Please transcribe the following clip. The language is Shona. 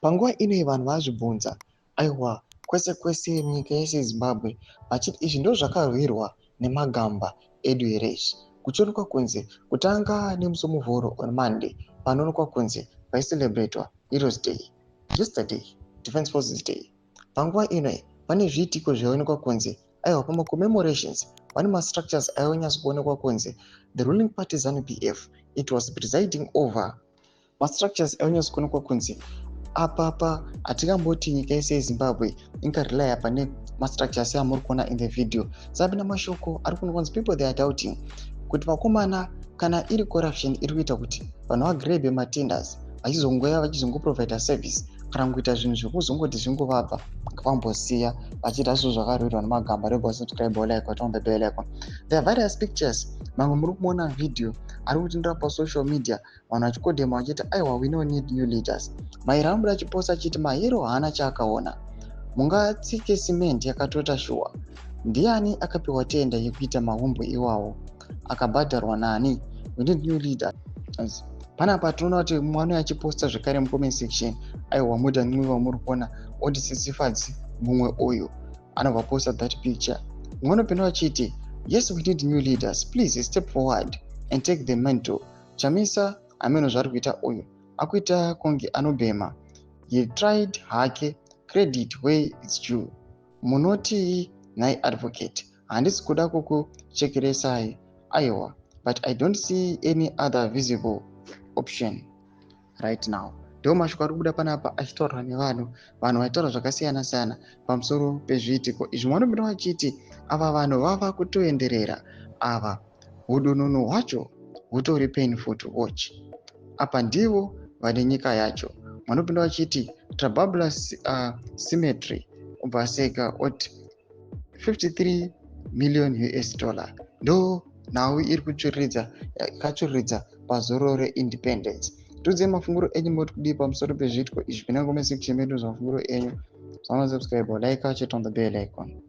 Panguva ino vanhu vazvibvunza, aiwa, kwese kwese munyika yese yeZimbabwe vachiti izvi ndizvo zvakarwirwa nemagamba edu here izvi. Kuchionekwa kunzi kutanga nemusi muvhuro on Monday panoonekwa kunzi paicelebratewa Heroes Day, yesterday Defense Forces Day. Panguva ino pane zviitiko zvaionekwa kunzi aiwa pamacommemorations pane mastructures aionyatsa kuonekwa kunzi the ruling party ZANU-PF it was presiding over mastructures aionyatsa kuonekwa kunzi apapa hatingamboti nyika yese yeZimbabwe ingarelaya pane mastructures amuri kuona in the video. Saka na mashoko ari kunzi people they are doubting kuti vakomana kana iri corruption iri kuita kuti vanhu vagrebe matenders vachizongoya vachizongoprovida service kana kuita zvinhu zvekuzongoti zvingovabva vambosiya vachiita zvinhu zvakarwirwa nemagamba. Rembo subscribe like watombe bell icon. There are various pictures mamwe muri kuona video ari kutindira pa social media vanhu vachikodhema vachiti aiwa we don't need new leaders. Maira anobuda achiposta achiti mahero haana chaakaona, mungatsike simende yakatota shuwa. Ndiani akapiwa tenda yekuita mahombo iwawo akabhadharwa nani? We need new leaders. Panapa tinoona kuti mwana achiposta zvekare mucomment section aiwa muda nimwe vamuri kuona otisisifadzi mumwe oyo anobva posta that picture. Mumwe anopinda achiti yes we need new leaders, please step forward and take the mantle. Chamisa ameno zvari kuita oyo akuita kunge anobhema. He tried hake, credit where it's due. Munoti nai advocate handisi kuda kukuchekeresai aiwa, but I don't see any other visible option right now. Ndio mashoko ari kubuda panapa achitaurwa nevanhu vaitaura zvakasiyana siyana pamusoro pezviitiko izvi. Vanopinda vachiti ava vanhu vava kutoenderera, ava udonono hwacho hutori painful to watch. Apa ndivo vane nyika yacho. Vanopinda vachiti trababula symmetry ubvaseka oti 53 million US dollar ndo nhau iri kutsvuriridza pazoro reindependence. Tudze mafunguro enyu moti kudii pamusoro pezviitiko izvi. Pinda comment section medu zvamafunguro enyu. Subscribe like, hit on the bell icon.